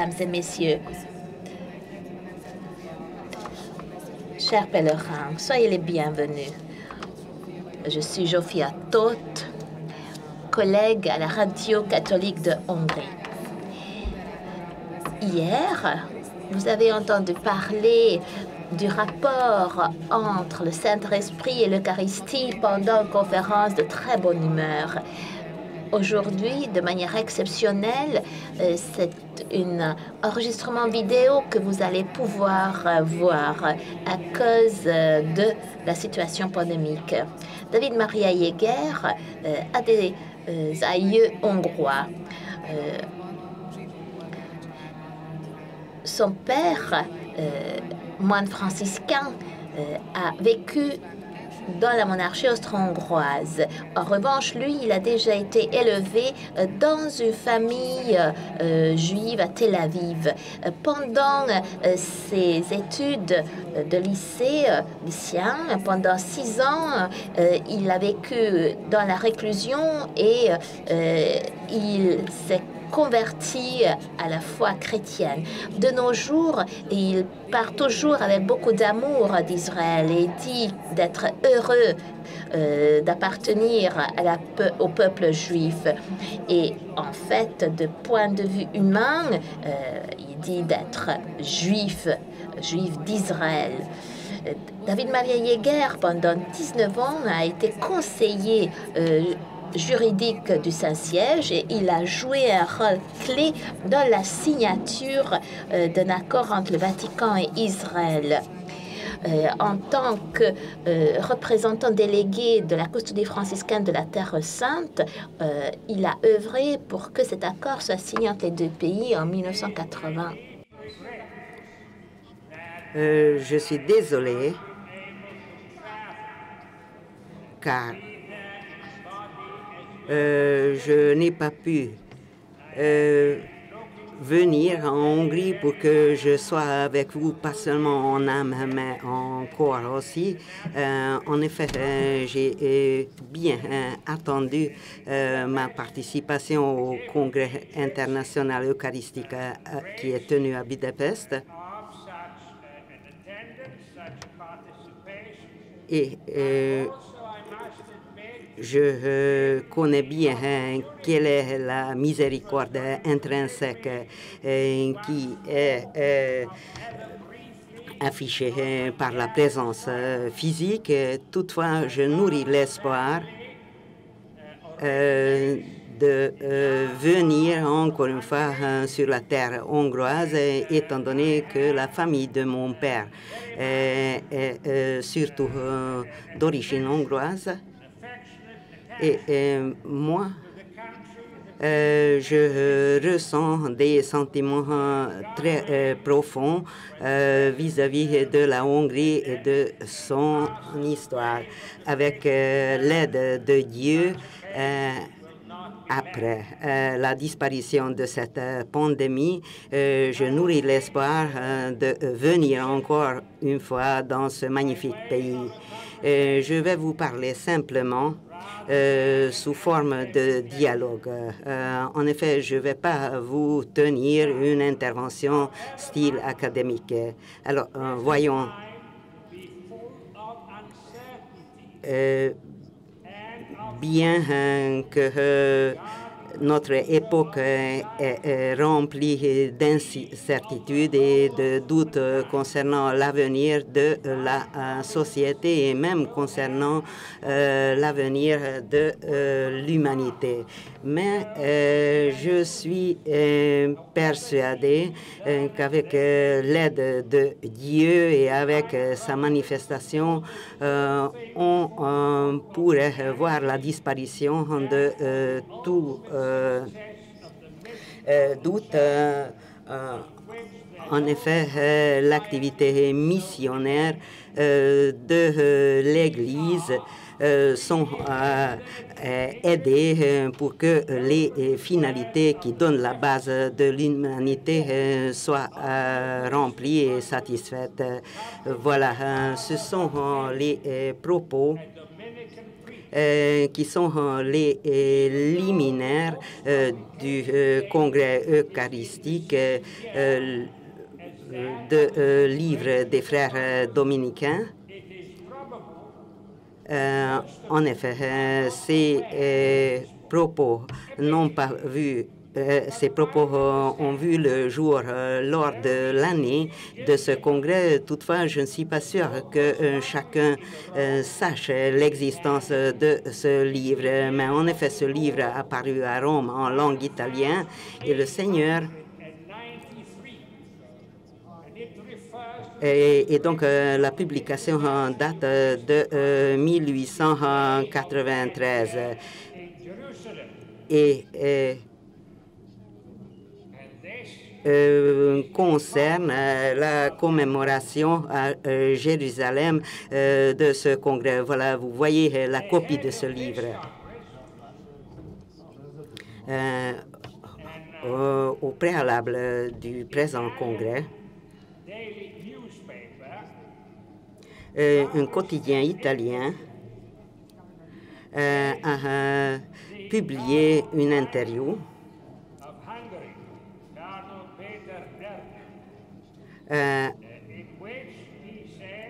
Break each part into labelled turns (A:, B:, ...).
A: mesdames et messieurs. Chers pèlerins, soyez les bienvenus. Je suis Zsófia Tóth, collègue à la radio catholique de Hongrie. Hier, vous avez entendu parler du rapport entre le Saint-Esprit et l'Eucharistie pendant une conférence de très bonne humeur. Aujourd'hui, de manière exceptionnelle, c'est un enregistrement vidéo que vous allez pouvoir voir à cause de la situation pandémique. David Maria Jäger a des aïeux hongrois. Son père, moine franciscain, a vécu dans la monarchie austro-hongroise. En revanche, lui, il a déjà été élevé dans une famille juive à Tel Aviv. Pendant ses études de lycéen, pendant 6 ans, il a vécu dans la réclusion et il s'est converti à la foi chrétienne. De nos jours, il part toujours avec beaucoup d'amour d'Israël et dit d'être heureux d'appartenir au peuple juif. Et en fait, de point de vue humain, il dit d'être juif d'Israël. David Maria Jäger, pendant 19 ans, a été conseiller juridique du Saint-Siège et il a joué un rôle clé dans la signature d'un accord entre le Vatican et Israël. En tant que représentant délégué de la custodie franciscaine de la Terre Sainte, il a œuvré pour que cet accord soit signé entre les deux pays en 1980.
B: Je suis désolé car je n'ai pas pu venir en Hongrie pour que je sois avec vous, pas seulement en âme, mais en corps aussi. En effet, j'ai bien attendu ma participation au Congrès international eucharistique qui est tenu à Budapest. Et je connais bien quelle est la miséricorde intrinsèque qui est affichée par la présence physique. Toutefois, je nourris l'espoir de venir encore une fois sur la terre hongroise, étant donné que la famille de mon père est surtout d'origine hongroise. Et moi, je ressens des sentiments très profonds vis-à-vis de la Hongrie et de son histoire. Avec l'aide de Dieu, après la disparition de cette pandémie, je nourris l'espoir de venir encore une fois dans ce magnifique pays. Je vais vous parler simplement sous forme de dialogue. En effet, je ne vais pas vous tenir une intervention style académique. Alors, voyons. Bien que notre époque est remplie d'incertitudes et de doutes concernant l'avenir de la société et même concernant l'avenir de l'humanité. Mais je suis persuadé qu'avec l'aide de Dieu et avec sa manifestation, on pourrait voir la disparition de tout doute. En effet, l'activité missionnaire de l'Église sont aidées pour que les finalités qui donnent la base de l'humanité soient remplies et satisfaites. Voilà, ce sont les propos qui sont les liminaires du congrès eucharistique de livre des frères dominicains. En effet, ces propos n'ont pas vu ces propos ont vu le jour lors de l'année de ce congrès. Toutefois, je ne suis pas sûr que chacun sache l'existence de ce livre. Mais en effet, ce livre a apparu à Rome en langue italienne et le Seigneur et donc la publication date de 1893 et concerne la commémoration à Jérusalem de ce congrès. Voilà, vous voyez la copie de ce livre. Au préalable du présent congrès, un quotidien italien a publié une interview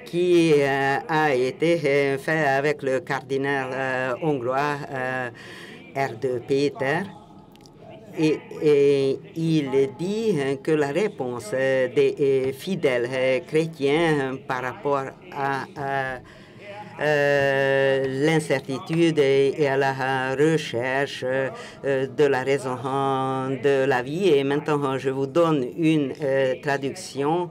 B: qui a été fait avec le cardinal hongrois R. Péter. Et il dit que la réponse des fidèles chrétiens par rapport à l'incertitude et à la recherche de la raison de la vie. Et maintenant, je vous donne une traduction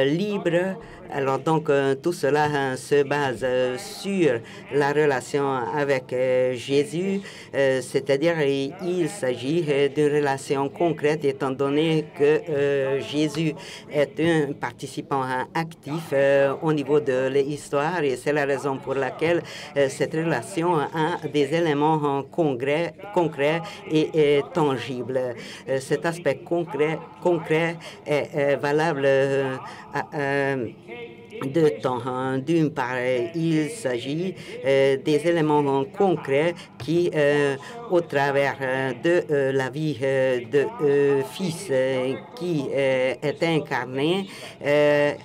B: libre. Alors donc, tout cela se base sur la relation avec Jésus, c'est-à-dire il s'agit d'une relation concrète étant donné que Jésus est un participant actif au niveau de l'histoire et c'est la raison pour laquelle cette relation a des éléments concrets et tangibles. Cet aspect concret est valable de temps. D'une part, il s'agit des éléments concrets qui, au travers de la vie de Fils qui est incarné, est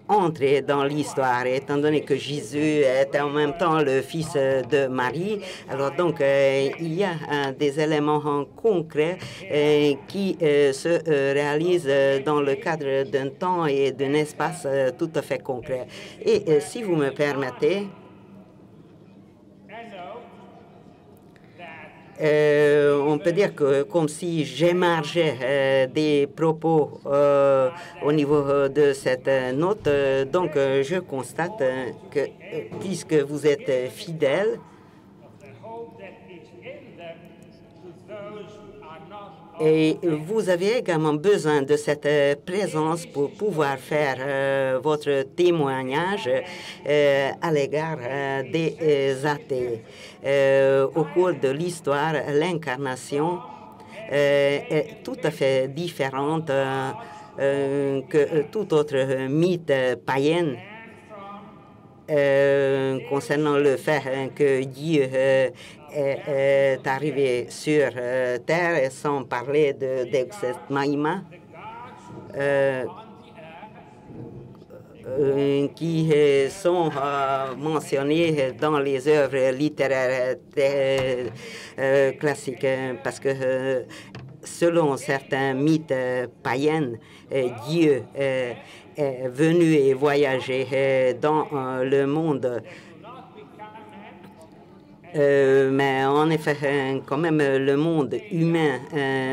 B: entré dans l'histoire. Étant donné que Jésus est en même temps le Fils de Marie, alors donc il y a des éléments concrets qui se réalisent dans le cadre d'un temps et d'un espace tout à fait concret. Et si vous me permettez, on peut dire que comme si j'émargeais des propos au niveau de cette note. Donc, je constate que puisque vous êtes fidèle, et vous avez également besoin de cette présence pour pouvoir faire votre témoignage à l'égard des athées. Au cours de l'histoire, l'incarnation est tout à fait différente que tout autre mythe païen concernant le fait que Dieu est arrivé sur terre, sans parler de Deus Ex Machina, qui sont mentionnés dans les œuvres littéraires classiques, parce que selon certains mythes païens, Dieu est venu et voyagé dans le monde. Mais en effet, quand même, le monde humain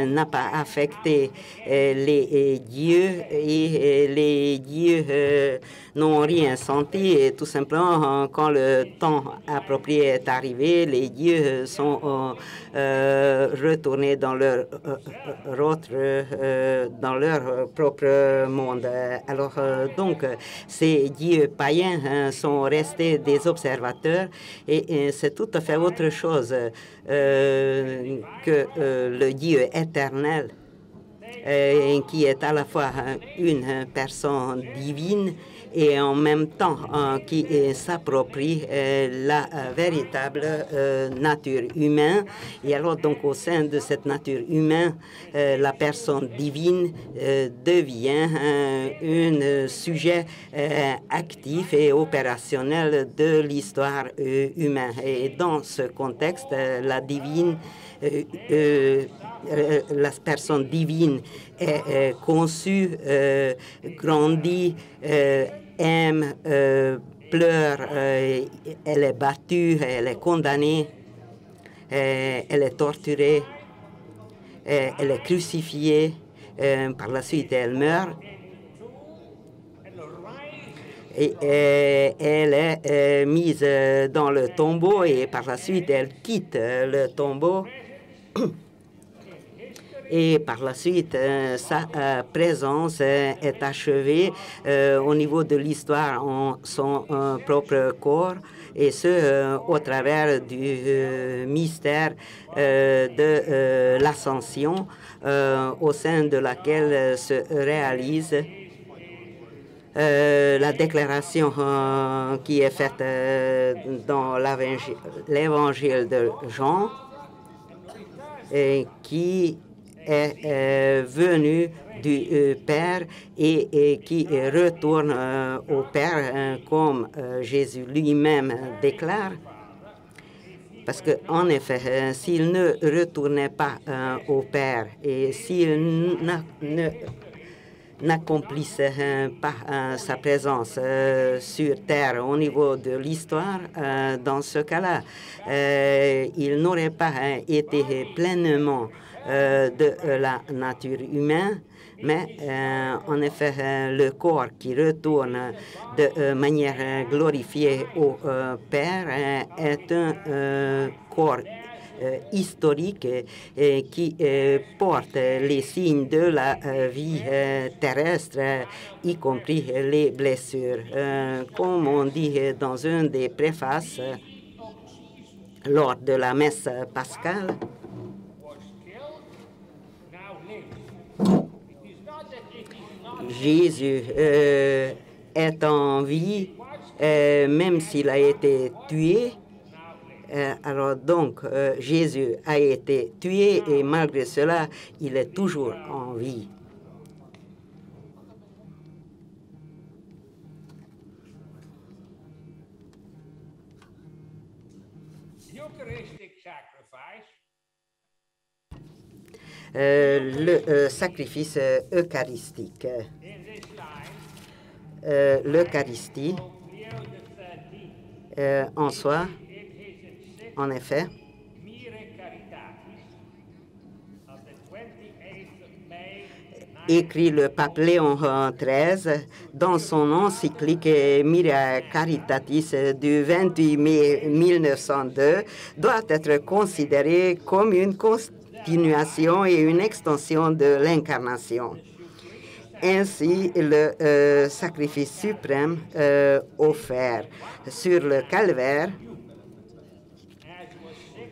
B: n'a pas affecté les dieux et les dieux n'ont rien senti. Et tout simplement, quand le temps approprié est arrivé, les dieux sont retournés dans leur propre monde. Alors, donc, ces dieux païens sont restés des observateurs et c'est tout à fait autre chose que le Dieu éternel qui est à la fois une personne divine et en même temps qui s'approprie la véritable nature humaine. Et alors donc au sein de cette nature humaine, la personne divine devient un sujet actif et opérationnel de l'histoire humaine. Et dans ce contexte, la personne divine est conçue, grandit, aime, pleure, elle est battue, elle est condamnée, elle est torturée, elle est crucifiée, par la suite elle meurt. Et elle est mise dans le tombeau et par la suite elle quitte le tombeau. Et par la suite, sa présence est achevée au niveau de l'histoire en son propre corps, et ce, au travers du mystère de l'ascension, au sein de laquelle se réalise la déclaration qui est faite dans l'évangile de Jean, et qui est venu du Père et qui retourne au Père, comme Jésus lui-même déclare. Parce qu'en effet, s'il ne retournait pas au Père et s'il n'accomplissait pas sa présence sur terre au niveau de l'histoire, dans ce cas-là, il n'aurait pas été pleinement de la nature humaine, mais en effet, le corps qui retourne de manière glorifiée au Père est un corps historique qui porte les signes de la vie terrestre, y compris les blessures. Comme on dit dans une des préfaces lors de la messe pascale, Jésus est en vie, même s'il a été tué. Alors donc, Jésus a été tué et malgré cela, il est toujours en vie. Le sacrifice eucharistique. L'Eucharistie en soi, en effet, écrit le pape Léon XIII dans son encyclique Mira Caritatis du 28 mai 1902, doit être considéré comme une continuation et une extension de l'incarnation. Ainsi, le sacrifice suprême offert sur le calvaire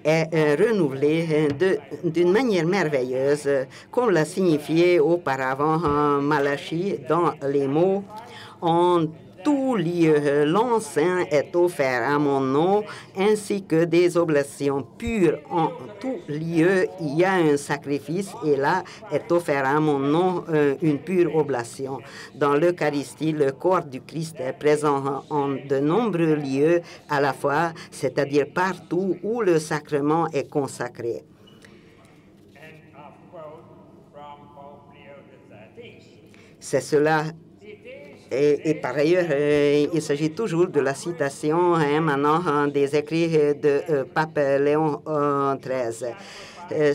B: est renouvelé d'une manière merveilleuse, comme l'a signifié auparavant Malachie dans les mots « En tout lieu, l'encens est offert à mon nom, ainsi que des oblations pures. En tout lieu, il y a un sacrifice, et là est offert à mon nom une pure oblation. » Dans l'Eucharistie, le corps du Christ est présent en de nombreux lieux à la fois, c'est-à-dire partout où le sacrement est consacré. C'est cela. Et par ailleurs, il s'agit toujours de la citation émanant des écrits de Pape Léon XIII.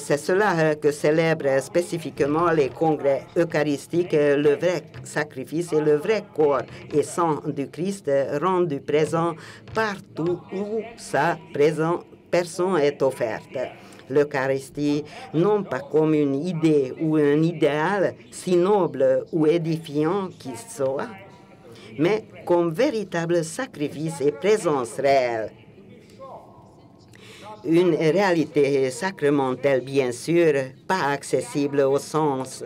B: C'est cela que célèbrent spécifiquement les congrès eucharistiques, le vrai sacrifice et le vrai corps et sang du Christ rendu présent partout où sa personne est offerte. L'Eucharistie, non pas comme une idée ou un idéal, si noble ou édifiant qu'il soit, mais comme véritable sacrifice et présence réelle. une réalité sacramentelle, bien sûr, pas accessible au sens,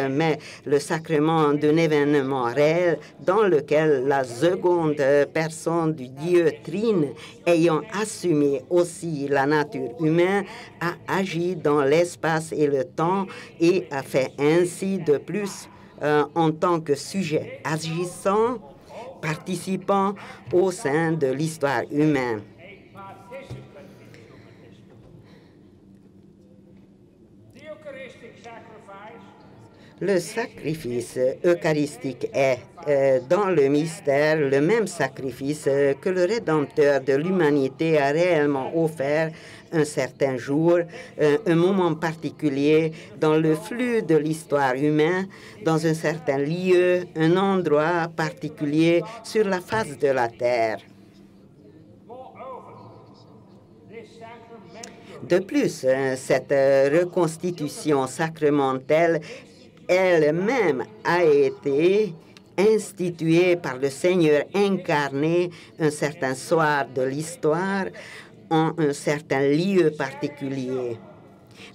B: mais le sacrement d'un événement réel dans lequel la seconde personne du Dieu Trine, ayant assumé aussi la nature humaine, a agi dans l'espace et le temps et a fait ainsi de plus en tant que sujet agissant, participant au sein de l'histoire humaine. Le sacrifice eucharistique est, dans le mystère, le même sacrifice que le Rédempteur de l'humanité a réellement offert un certain jour, un moment particulier dans le flux de l'histoire humaine, dans un certain lieu, un endroit particulier sur la face de la terre. De plus, cette reconstitution sacramentelle elle-même a été instituée par le Seigneur incarné un certain soir de l'histoire en un certain lieu particulier.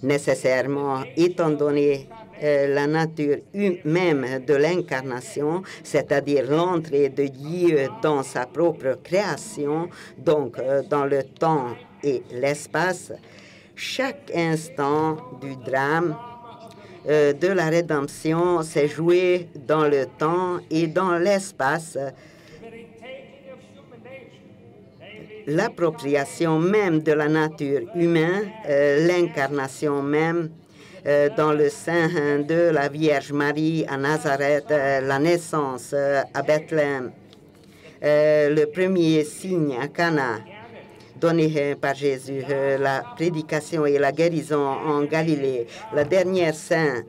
B: Nécessairement, étant donné la nature même de l'incarnation, c'est-à-dire l'entrée de Dieu dans sa propre création, donc dans le temps et l'espace, chaque instant du drame de la rédemption s'est joué dans le temps et dans l'espace. L'appropriation même de la nature humaine, l'incarnation même dans le sein de la Vierge Marie à Nazareth, la naissance à Bethléem, le premier signe à Cana donné par Jésus, la prédication et la guérison en Galilée, la dernière scène,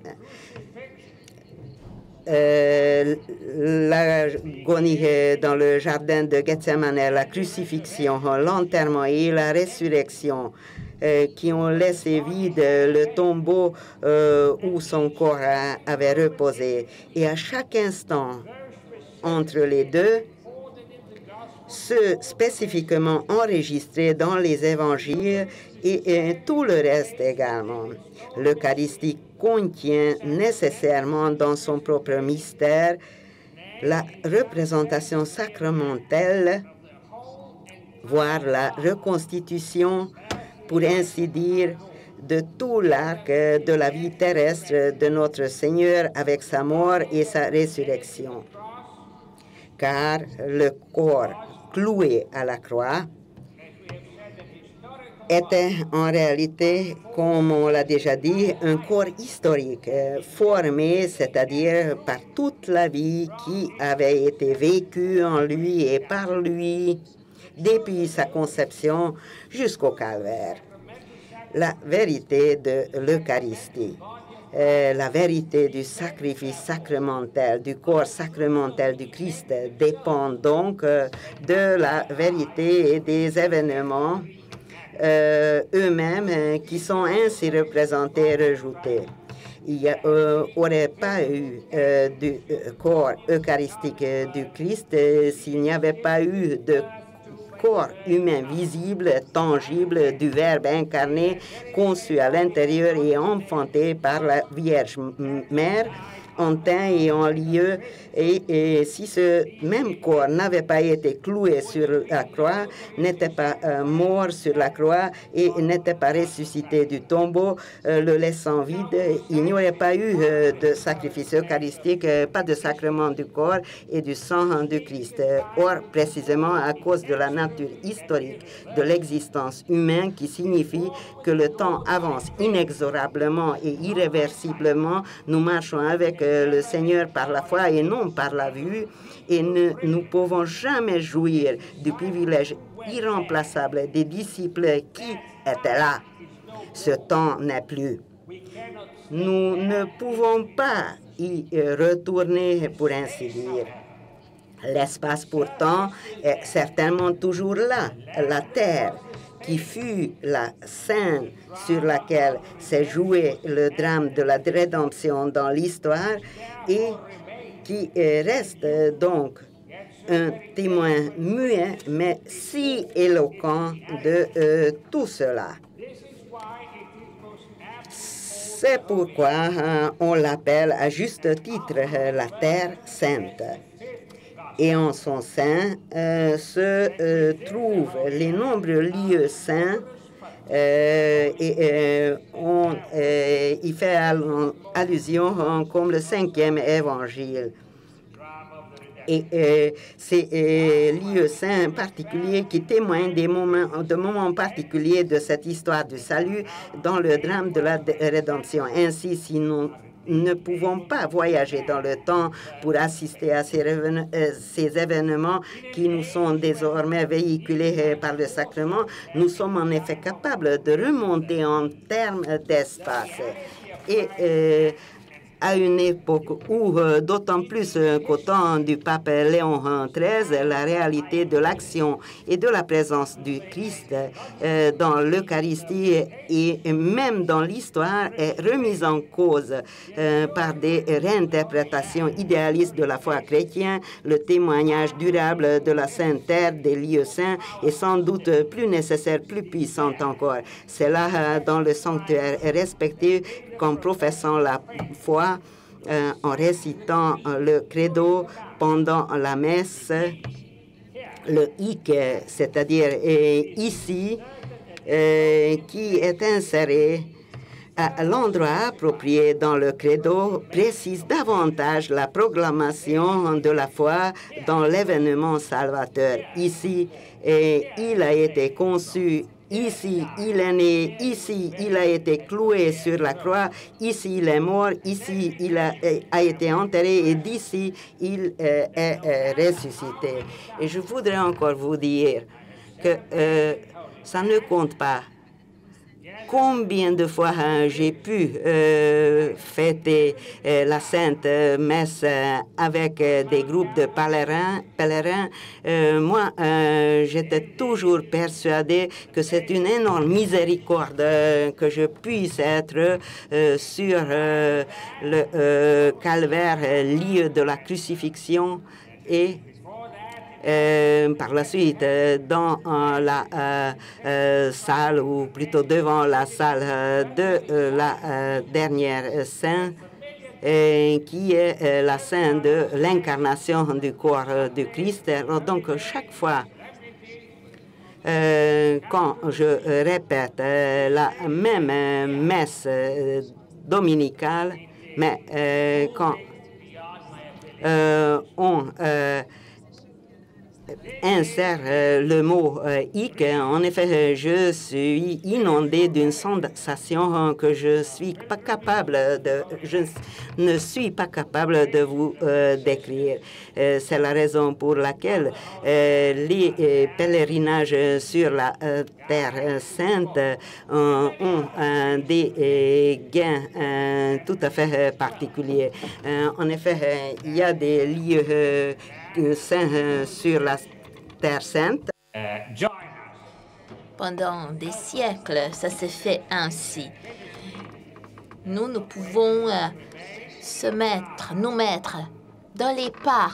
B: l'agonie dans le jardin de Gethsemane, la crucifixion, l'enterrement et la résurrection qui ont laissé vide le tombeau où son corps avait reposé. Et à chaque instant, entre les deux, ceux spécifiquement enregistrés dans les évangiles et tout le reste également. L'Eucharistie contient nécessairement dans son propre mystère la représentation sacramentelle, voire la reconstitution, pour ainsi dire, de tout l'arc de la vie terrestre de notre Seigneur avec sa mort et sa résurrection. Car le corps cloué à la croix était en réalité, comme on l'a déjà dit, un corps historique, formé, c'est-à-dire par toute la vie qui avait été vécue en lui et par lui depuis sa conception jusqu'au calvaire. La vérité de l'Eucharistie, la vérité du sacrifice sacramentel, du corps sacramentel du Christ dépend donc de la vérité et des événements eux-mêmes qui sont ainsi représentés et rajoutés. Il n'y aurait pas eu du corps eucharistique du Christ s'il n'y avait pas eu de corps humain visible, tangible, du Verbe incarné, conçu à l'intérieur et enfanté par la Vierge Mère, en temps et en lieu. Et si ce même corps n'avait pas été cloué sur la croix, n'était pas mort sur la croix et n'était pas ressuscité du tombeau, le laissant vide, il n'y aurait pas eu de sacrifice eucharistique, pas de sacrement du corps et du sang du Christ. Or, précisément à cause de la nature historique de l'existence humaine qui signifie que le temps avance inexorablement et irréversiblement, nous marchons avec le Seigneur par la foi et non par la vue, et nous pouvons jamais jouir du privilège irremplaçable des disciples qui étaient là. Ce temps n'est plus. Nous ne pouvons pas y retourner, pour ainsi dire. L'espace, pourtant, est certainement toujours là, la terre, qui fut la scène sur laquelle s'est joué le drame de la rédemption dans l'histoire et qui reste donc un témoin muet, mais si éloquent de tout cela. C'est pourquoi on l'appelle à juste titre la Terre sainte. Et en son sein se trouvent les nombreux lieux saints on y fait allusion comme le 5e évangile. Et ces lieux saints particuliers qui témoignent de moments particuliers de cette histoire du salut dans le drame de la rédemption. Ainsi, si nous ne pouvons pas voyager dans le temps pour assister à ces événements qui nous sont désormais véhiculés par le sacrement, nous sommes en effet capables de remonter en termes d'espace. Et à une époque où, d'autant plus qu'au temps du pape Léon XIII, la réalité de l'action et de la présence du Christ dans l'Eucharistie et même dans l'histoire est remise en cause par des réinterprétations idéalistes de la foi chrétienne, le témoignage durable de la Sainte Terre, des lieux saints est sans doute plus nécessaire, plus puissant encore. C'est là, dans le sanctuaire respectif, qu'en professant la foi, en récitant le credo pendant la messe, le hic, c'est-à-dire ici, qui est inséré à l'endroit approprié dans le credo, précise davantage la proclamation de la foi dans l'événement salvateur. Ici, il a été conçu. Ici, il est né. Ici, il a été cloué sur la croix. Ici, il est mort. Ici, il a été enterré. Et d'ici, il est ressuscité. Et je voudrais encore vous dire que ça ne compte pas combien de fois j'ai pu fêter la Sainte Messe avec des groupes de pèlerins. Moi, j'étais toujours persuadée que c'est une énorme miséricorde que je puisse être sur le calvaire, lieu de la crucifixion, et par la suite, dans la salle, ou plutôt devant la salle de la dernière scène, qui est la scène de l'incarnation du corps du Christ. Alors, donc, chaque fois quand je répète la même messe dominicale, mais quand on insère le mot hic, en effet, je suis inondé d'une sensation que je ne suis pas capable de vous décrire. C'est la raison pour laquelle les pèlerinages sur la Terre Sainte ont des gains tout à fait particuliers. En effet, il y a des lieux saints sur la Terre Sainte.
A: Pendant des siècles, ça s'est fait ainsi. Nous pouvons nous mettre dans les pas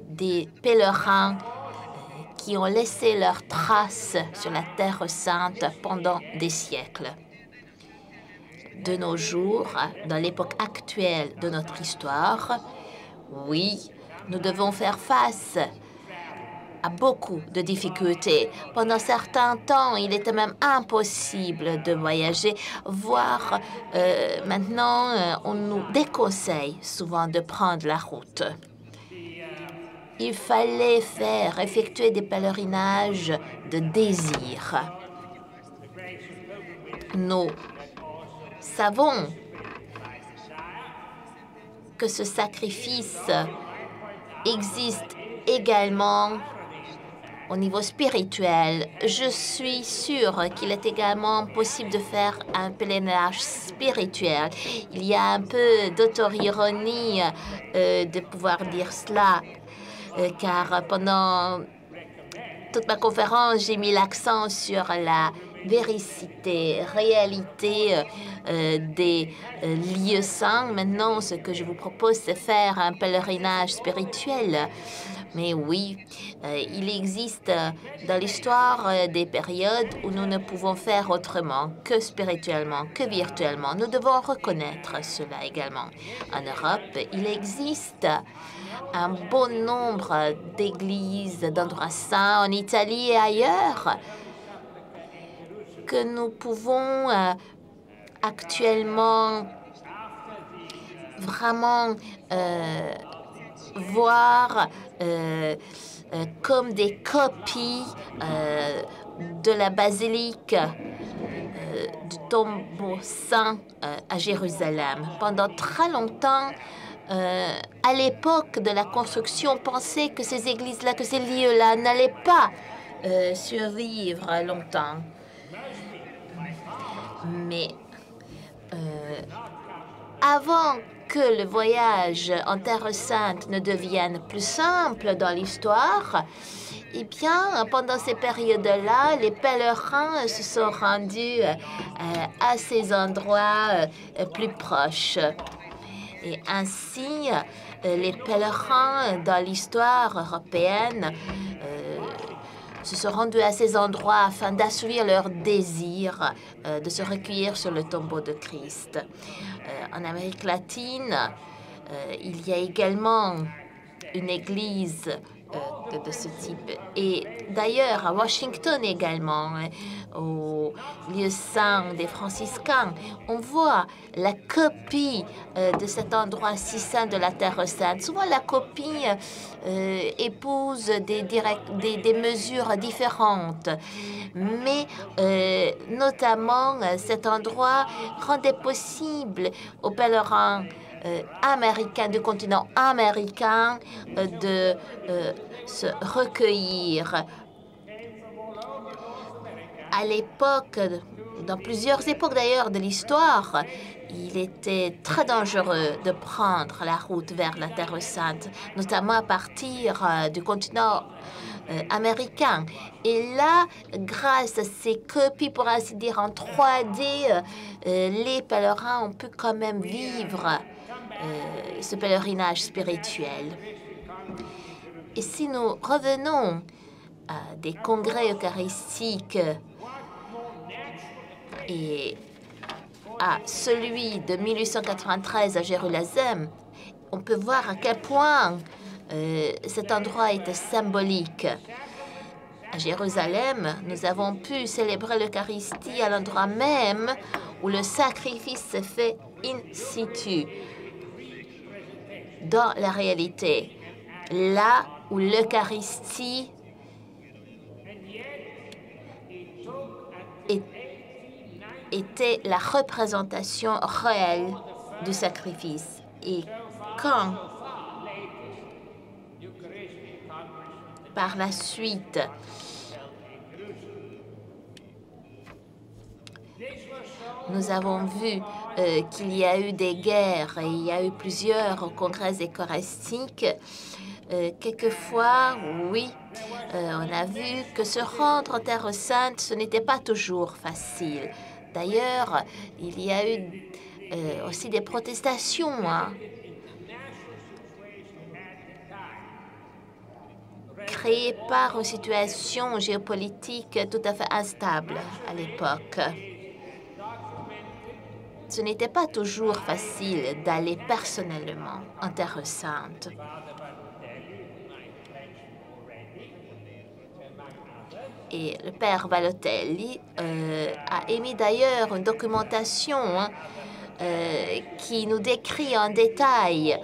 A: des pèlerins qui ont laissé leurs traces sur la Terre Sainte pendant des siècles. De nos jours, dans l'époque actuelle de notre histoire, oui, nous devons faire face à beaucoup de difficultés. Pendant certains temps, il était même impossible de voyager, voire maintenant, on nous déconseille souvent de prendre la route. Il fallait effectuer des pèlerinages de désir. Nous savons que ce sacrifice existe également au niveau spirituel. Je suis sûre qu'il est également possible de faire un pèlerinage spirituel. Il y a un peu d'auto-ironie de pouvoir dire cela, car pendant toute ma conférence, j'ai mis l'accent sur la véracité, réalité des lieux saints. Maintenant, ce que je vous propose, c'est faire un pèlerinage spirituel. Mais oui, il existe dans l'histoire des périodes où nous ne pouvons faire autrement que spirituellement, que virtuellement. Nous devons reconnaître cela également. En Europe, il existe un bon nombre d'églises, d'endroits saints en Italie et ailleurs que nous pouvons actuellement vraiment voir comme des copies de la basilique du tombeau saint à Jérusalem. Pendant très longtemps, à l'époque de la construction, on pensait que ces églises-là, que ces lieux-là n'allaient pas survivre longtemps. Mais avant que le voyage en Terre Sainte ne devienne plus simple dans l'histoire, eh bien, pendant ces périodes-là, les pèlerins se sont rendus à ces endroits plus proches. Et ainsi, les pèlerins dans l'histoire européenne se sont rendus à ces endroits afin d'assouvir leur désir de se recueillir sur le tombeau de Christ. En Amérique latine, il y a également une église de ce type. Et d'ailleurs, à Washington également, au lieu saint des franciscains, on voit la copie de cet endroit si saint de la Terre sainte. Souvent, la copie épouse des mesures différentes. Mais notamment, cet endroit rendait possible aux pèlerins américains, du continent américain, de se recueillir. À l'époque, dans plusieurs époques d'ailleurs de l'histoire, il était très dangereux de prendre la route vers la Terre Sainte, notamment à partir du continent américain. Et là, grâce à ces copies, pour ainsi dire, en 3D, les pèlerins ont pu quand même vivre ce pèlerinage spirituel. Et si nous revenons à des congrès eucharistiques et à celui de 1893 à Jérusalem, on peut voir à quel point cet endroit était symbolique. À Jérusalem, nous avons pu célébrer l'Eucharistie à l'endroit même où le sacrifice se fait in situ, dans la réalité, là où l'Eucharistie était la représentation réelle du sacrifice. Et quand, par la suite, nous avons vu qu'il y a eu des guerres et il y a eu plusieurs congrès eucharistiques, quelquefois, oui, on a vu que se rendre en Terre Sainte, ce n'était pas toujours facile. D'ailleurs, il y a eu aussi des protestations, créées par une situation géopolitique tout à fait instable à l'époque. Ce n'était pas toujours facile d'aller personnellement en Terre Sainte. Et le père Balotelli a émis d'ailleurs une documentation qui nous décrit en détail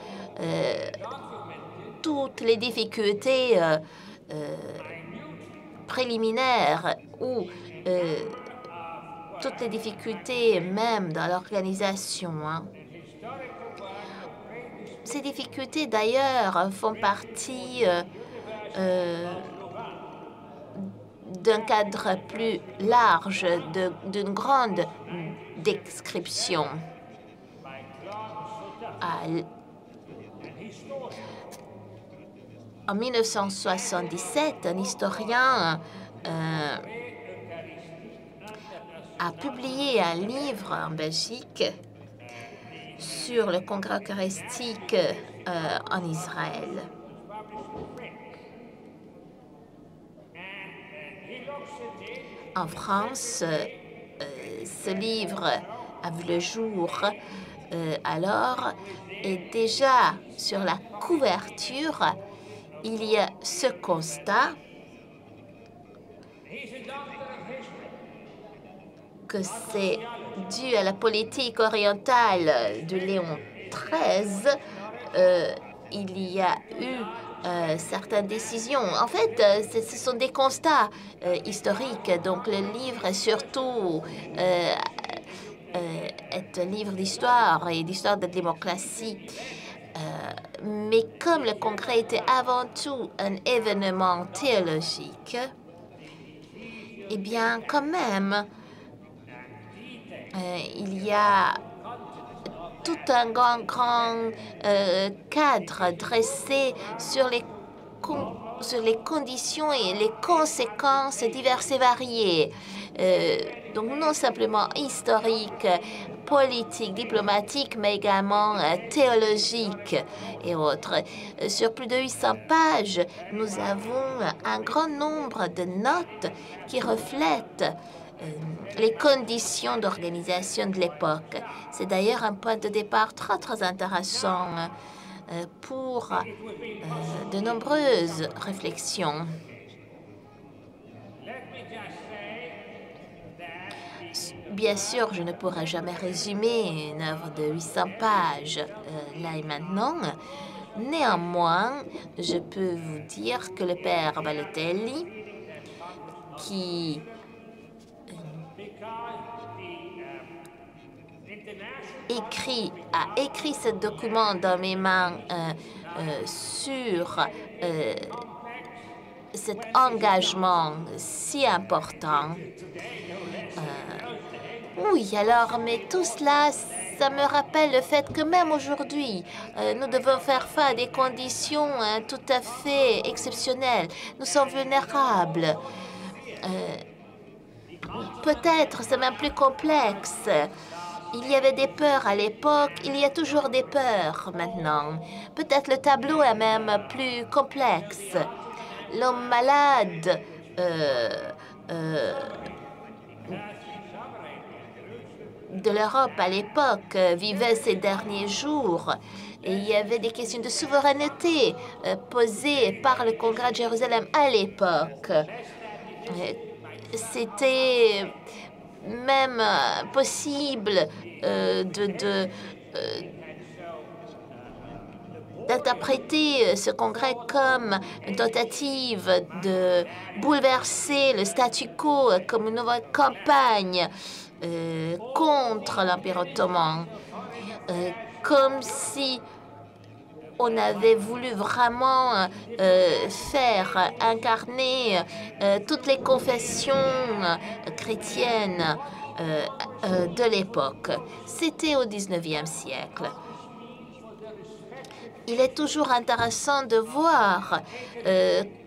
A: toutes les difficultés préliminaires ou toutes les difficultés même dans l'organisation. Ces difficultés d'ailleurs font partie d'un cadre plus large, d'une grande description. En 1977, un historien a publié un livre en Belgique sur le Congrès eucharistique en Israël. En France, ce livre a vu le jour alors, et déjà sur la couverture, il y a ce constat que c'est dû à la politique orientale de Léon XIII. Il y a eu certaines décisions. En fait, ce sont des constats historiques. Donc, le livre est surtout est un livre d'histoire et d'histoire de démocratie. Mais comme le Congrès était avant tout un événement théologique, eh bien, quand même, il y a tout un grand cadre dressé sur les conditions et les conséquences diverses et variées. Donc, non simplement historiques, politiques, diplomatiques, mais également théologiques et autres. Sur plus de 800 pages, nous avons un grand nombre de notes qui reflètent les conditions d'organisation de l'époque. C'est d'ailleurs un point de départ très intéressant pour de nombreuses réflexions. Bien sûr, je ne pourrai jamais résumer une œuvre de 800 pages là et maintenant. Néanmoins, je peux vous dire que le père Balotelli, qui a écrit ce document dans mes mains sur cet engagement si important. Oui, alors, mais tout cela, ça me rappelle le fait que même aujourd'hui, nous devons faire face à des conditions tout à fait exceptionnelles. Nous sommes vulnérables. Peut-être c'est même plus complexe. Il y avait des peurs à l'époque, il y a toujours des peurs maintenant. Peut-être le tableau est même plus complexe. L'homme malade de l'Europe à l'époque vivait ces derniers jours. Et il y avait des questions de souveraineté posées par le Congrès de Jérusalem à l'époque. C'était même possible d'interpréter ce congrès comme une tentative de bouleverser le statu quo, comme une nouvelle campagne contre l'Empire ottoman, comme si on avait voulu vraiment faire incarner toutes les confessions chrétiennes de l'époque. C'était au XIXe siècle. Il est toujours intéressant de voir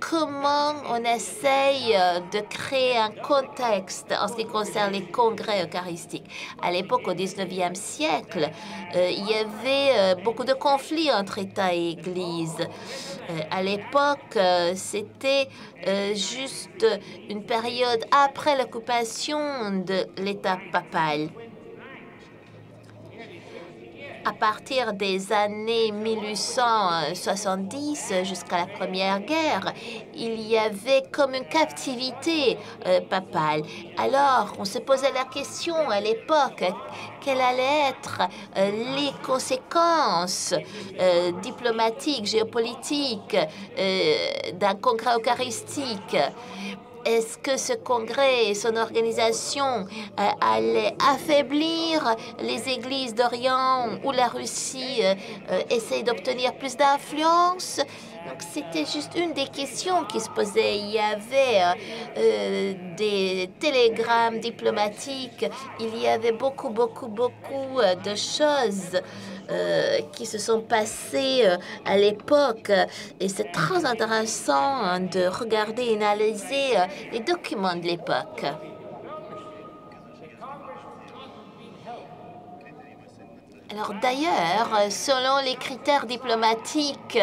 A: comment on essaye de créer un contexte en ce qui concerne les congrès eucharistiques. À l'époque, au XIXe siècle, il y avait beaucoup de conflits entre État et Église. À l'époque, c'était juste une période après l'occupation de l'État papal. À partir des années 1870 jusqu'à la Première Guerre, il y avait comme une captivité papale. Alors, on se posait la question à l'époque, quelles allaient être les conséquences diplomatiques, géopolitiques d'un congrès eucharistique. Est-ce que ce congrès et son organisation allaient affaiblir les églises d'Orient où la Russie essaye d'obtenir plus d'influence? Donc, c'était juste une des questions qui se posaient. Il y avait des télégrammes diplomatiques, il y avait beaucoup de choses qui se sont passées à l'époque. Et c'est très intéressant de regarder et analyser les documents de l'époque. Alors d'ailleurs, selon les critères diplomatiques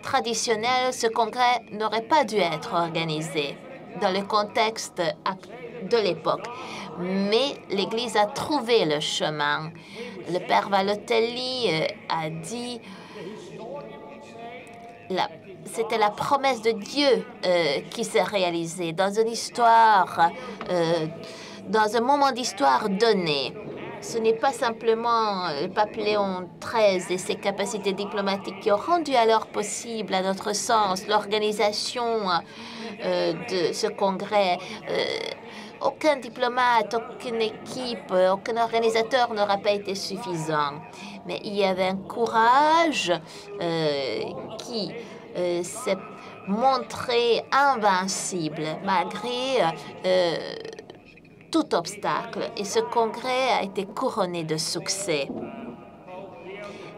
A: traditionnels, ce congrès n'aurait pas dû être organisé dans le contexte de l'époque. Mais l'Église a trouvé le chemin. Le père Balotelli a dit c'était la promesse de Dieu qui s'est réalisée dans une histoire, dans un moment d'histoire donné. Ce n'est pas simplement le pape Léon XIII et ses capacités diplomatiques qui ont rendu alors possible, à notre sens, l'organisation de ce congrès. Aucun diplomate, aucune équipe, aucun organisateur n'aura pas été suffisant. Mais il y avait un courage qui s'est montré invincible malgré tout obstacle. Et ce congrès a été couronné de succès.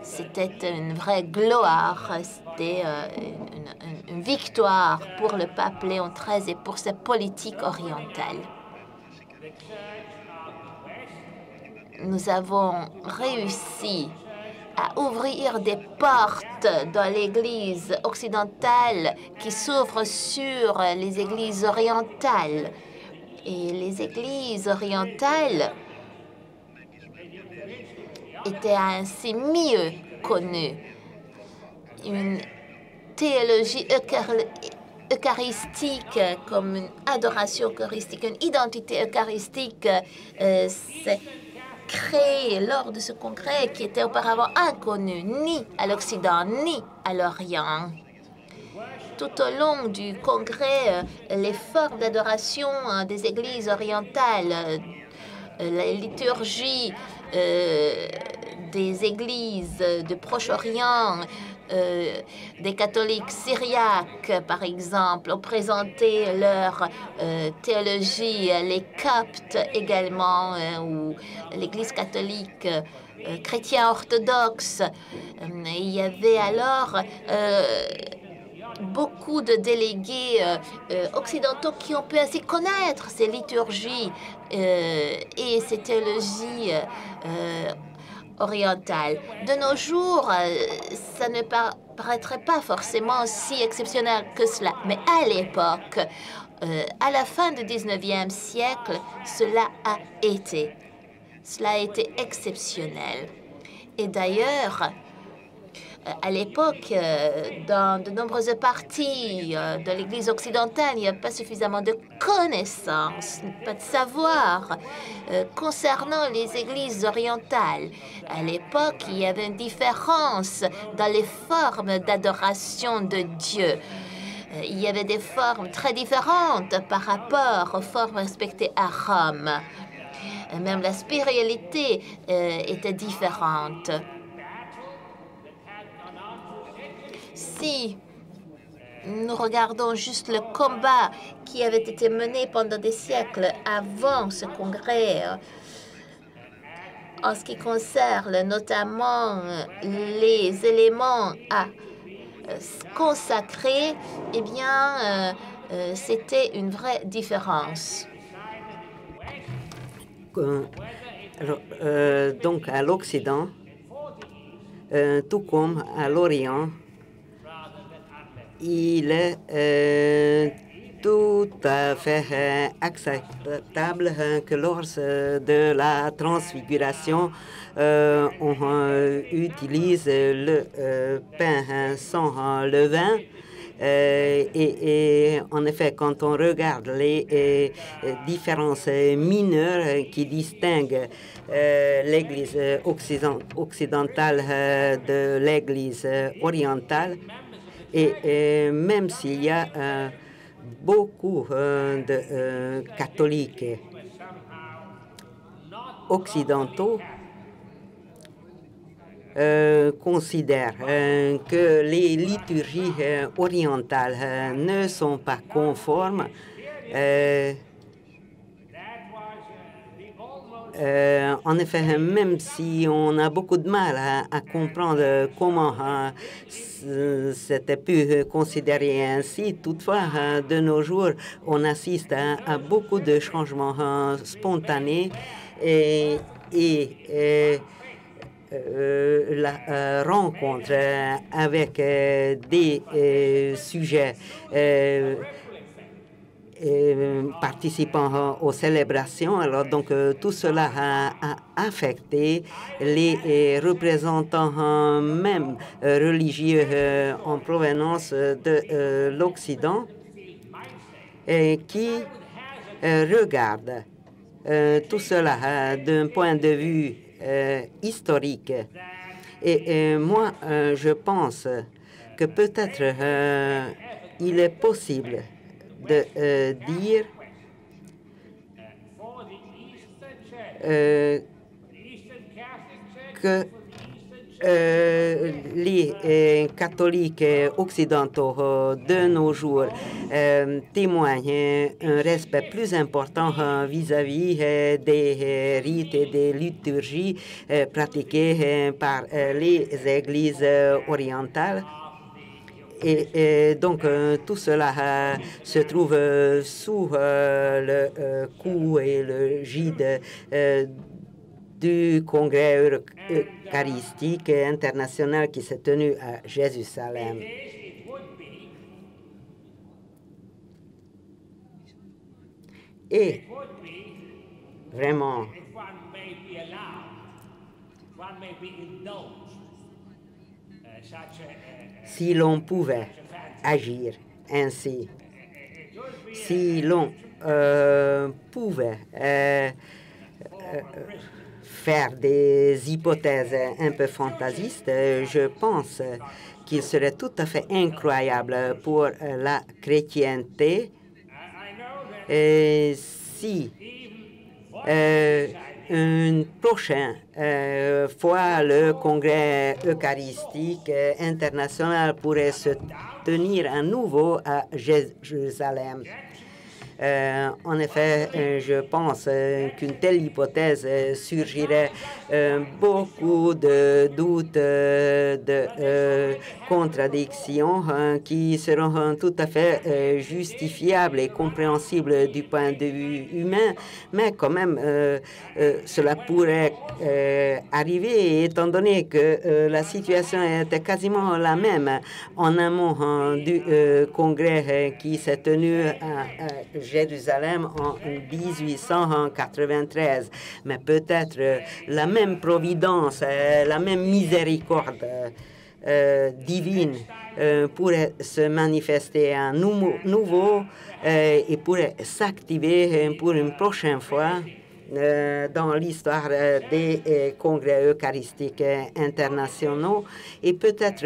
A: C'était une vraie gloire, c'était une victoire pour le pape Léon XIII et pour sa politique orientale. Nous avons réussi à ouvrir des portes dans l'Église occidentale qui s'ouvrent sur les Églises orientales. Et les Églises orientales étaient ainsi mieux connues. Une théologie eucharistique comme une adoration eucharistique, une identité eucharistique s'est créée lors de ce congrès qui était auparavant inconnu ni à l'Occident ni à l'Orient. Tout au long du congrès, les formes d'adoration des églises orientales, la liturgie des églises de Proche-Orient, des catholiques syriaques, par exemple, ont présenté leur théologie, les Coptes également, ou l'Église catholique chrétien orthodoxe. Il y avait alors beaucoup de délégués occidentaux qui ont pu ainsi connaître ces liturgies et ces théologies orientales. De nos jours, ça ne paraîtrait pas forcément si exceptionnel que cela, mais à l'époque, à la fin du 19e siècle, cela a été exceptionnel. Et d'ailleurs, à l'époque, dans de nombreuses parties de l'Église occidentale, il n'y a pas suffisamment de connaissances, pas de savoir concernant les églises orientales. À l'époque, il y avait une différence dans les formes d'adoration de Dieu. Il y avait des formes très différentes par rapport aux formes respectées à Rome. Même la spiritualité était différente. Si nous regardons juste le combat qui avait été mené pendant des siècles avant ce congrès, en ce qui concerne notamment les éléments à consacrer, eh bien, c'était une vraie différence.
B: Donc, à l'Occident, tout comme à l'Orient, il est tout à fait acceptable que lors de la transfiguration, on utilise le pain sans levain. Et en effet, quand on regarde les différences mineures qui distinguent l'Église occidentale de l'Église orientale, et même s'il y a beaucoup de catholiques occidentaux considèrent que les liturgies orientales ne sont pas conformes. En effet, même si on a beaucoup de mal à comprendre comment c'était pu considérer ainsi, toutefois, de nos jours, on assiste à beaucoup de changements spontanés et la rencontre avec des sujets participant aux célébrations. Alors donc tout cela a affecté les représentants même religieux en provenance de l'Occident qui regardent tout cela d'un point de vue historique. Et moi, je pense que peut-être il est possible de dire que les catholiques occidentaux de nos jours témoignent un respect plus important vis-à-vis des rites et des liturgies pratiquées par les églises orientales. Et donc, tout cela se trouve sous le coup et le gide du Congrès eucharistique international qui s'est tenu à Jérusalem. Et vraiment, si l'on pouvait agir ainsi, si l'on pouvait faire des hypothèses un peu fantaisistes, je pense qu'il serait tout à fait incroyable pour la chrétienté si une prochaine fois le Congrès eucharistique international pourrait se tenir à nouveau à Jérusalem. En effet, je pense qu'une telle hypothèse surgirait beaucoup de doutes, de contradictions qui seront tout à fait justifiables et compréhensibles du point de vue humain, mais quand même, cela pourrait arriver étant donné que la situation était quasiment la même en amont du congrès qui s'est tenu à Jérusalem en 1893. Mais peut-être la même providence, la même miséricorde divine pourrait se manifester à nouveau et pourrait s'activer pour une prochaine fois dans l'histoire des congrès eucharistiques internationaux et peut-être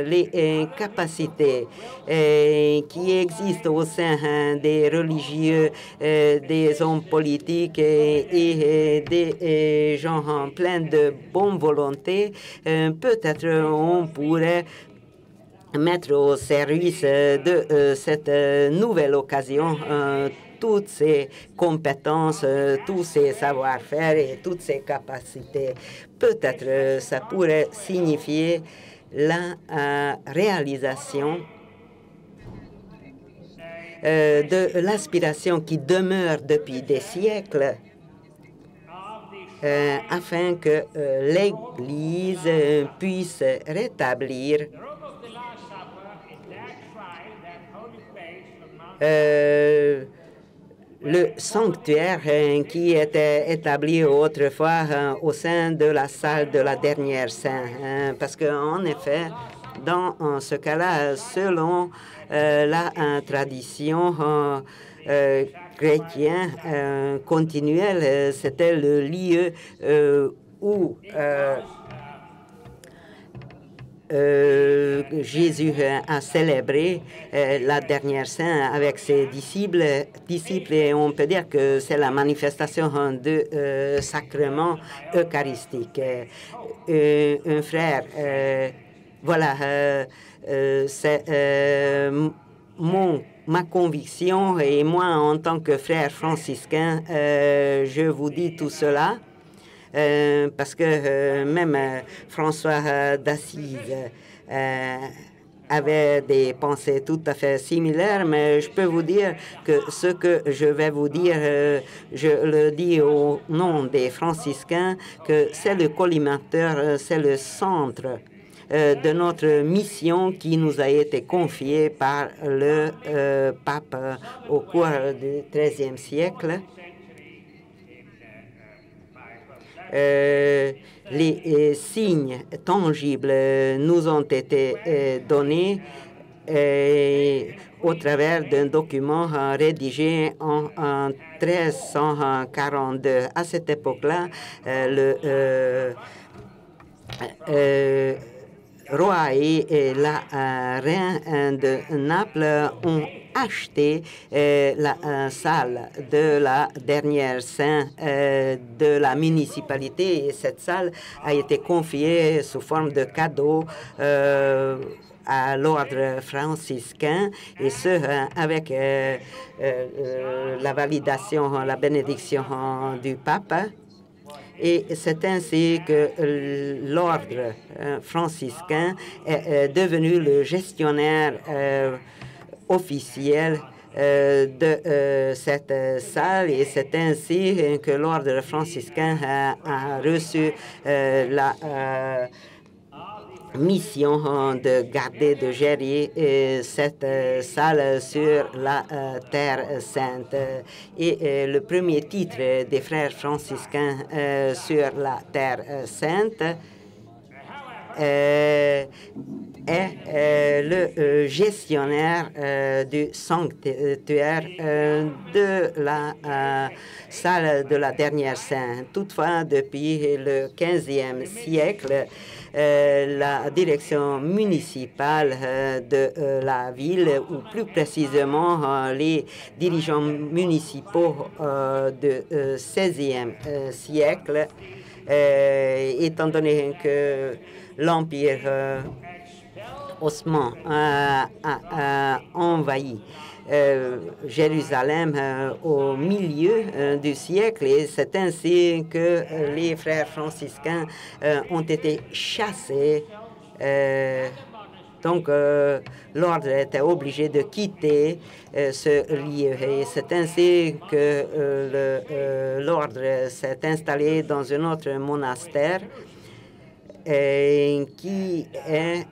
B: les capacités qui existent au sein des religieux, des hommes politiques et des gens pleins de bonne volonté, peut-être on pourrait mettre au service de cette nouvelle occasion toutes ses compétences, tous ses savoir-faire et toutes ses capacités. Peut-être ça pourrait signifier la réalisation de l'aspiration qui demeure depuis des siècles afin que l'Église puisse rétablir le sanctuaire qui était établi autrefois au sein de la salle de la dernière Sainte. Parce qu'en effet, dans ce cas-là, selon la tradition chrétienne continuelle, c'était le lieu où Jésus a célébré la dernière Sainte avec ses disciples et on peut dire que c'est la manifestation de sacrement eucharistique. Un frère, voilà, c'est ma conviction et moi en tant que frère franciscain, je vous dis tout cela. Parce que même François d'Assise avaient des pensées tout à fait similaires, mais je peux vous dire que ce que je vais vous dire, je le dis au nom des franciscains, que c'est le collimateur, c'est le centre de notre mission qui nous a été confiée par le pape au cours du XIIIe siècle. Les signes tangibles nous ont été donnés au travers d'un document rédigé en 1342. À cette époque-là, le roi et la reine de Naples ont acheté la salle de la dernière saint de la municipalité, et cette salle a été confiée sous forme de cadeau à l'ordre franciscain, et ce avec la validation, la bénédiction du pape. Et c'est ainsi que l'ordre franciscain est devenu le gestionnaire officiel de cette salle, et c'est ainsi que l'ordre franciscain a reçu la mission de garder, de gérer cette salle sur la Terre Sainte. Et le premier titre des frères franciscains sur la Terre Sainte est le gestionnaire du sanctuaire de la salle de la dernière sainte. Toutefois, depuis le XVe siècle, la direction municipale de la ville, ou plus précisément les dirigeants municipaux du XVIe siècle, étant donné que l'Empire ottoman a envahi Jérusalem au milieu du siècle, et c'est ainsi que les frères franciscains ont été chassés. Donc, l'ordre était obligé de quitter ce lieu, et c'est ainsi que l'ordre s'est installé dans un autre monastère qui est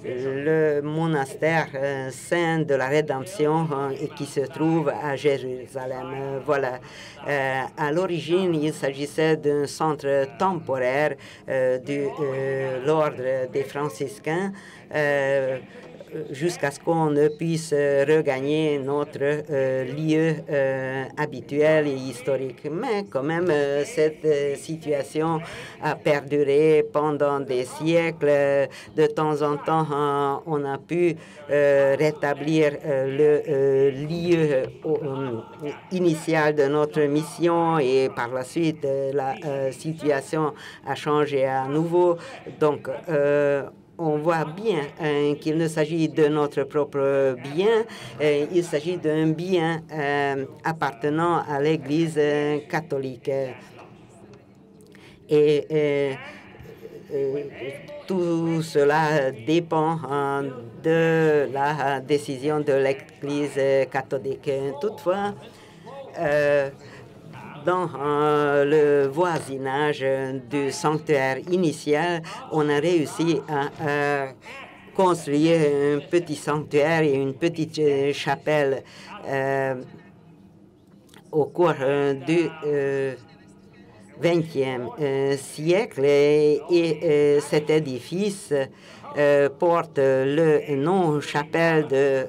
B: le monastère saint de la Rédemption et qui se trouve à Jérusalem. Voilà. À l'origine, il s'agissait d'un centre temporaire de l'ordre des franciscains, jusqu'à ce qu'on ne puisse regagner notre lieu habituel et historique. Mais quand même, cette situation a perduré pendant des siècles. De temps en temps, on a pu rétablir le lieu initial de notre mission, et par la suite, la situation a changé à nouveau. Donc, on voit bien qu'il ne s'agit de notre propre bien, il s'agit d'un bien appartenant à l'Église catholique. Et tout cela dépend de la décision de l'Église catholique. Toutefois, dans le voisinage du sanctuaire initial, on a réussi à construire un petit sanctuaire et une petite chapelle au cours du XXe siècle, et cet édifice porte le nom chapelle de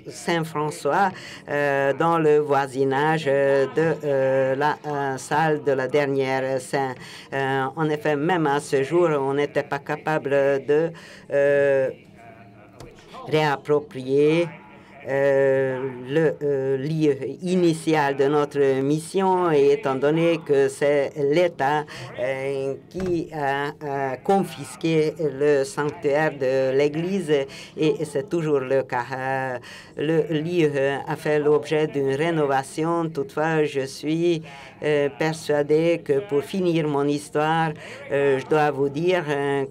B: Saint-François dans le voisinage de la salle de la dernière saint. En effet, même à ce jour, on n'était pas capable de réapproprier le lieu initial de notre mission, et étant donné que c'est l'État qui a confisqué le sanctuaire de l'Église, et c'est toujours le cas. Le lieu a fait l'objet d'une rénovation. Toutefois, je suis persuadé que pour finir mon histoire, je dois vous dire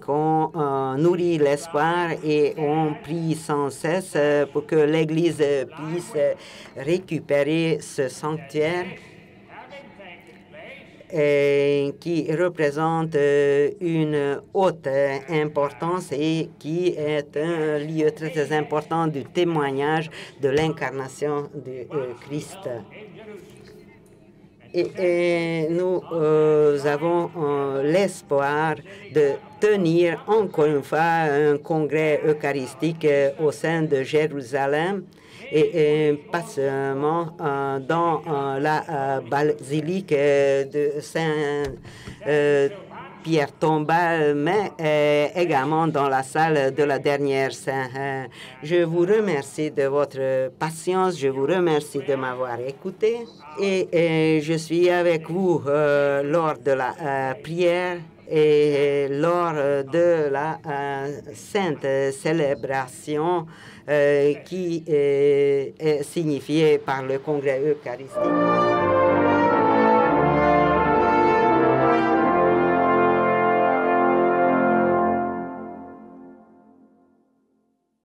B: qu'on nourrit l'espoir et on prie sans cesse pour que l'Église puisse récupérer ce sanctuaire qui représente une haute importance et qui est un lieu très, très important du témoignage de l'incarnation du Christ. Et nous avons l'espoir de tenir encore une fois un congrès eucharistique au sein de Jérusalem, et pas seulement dans la basilique de Saint-Pierre tombale, mais également dans la salle de la dernière Saint. Je vous remercie de votre patience, je vous remercie de m'avoir écouté, et je suis avec vous lors de la prière et lors de la sainte célébration qui est signifiée par le congrès eucharistique.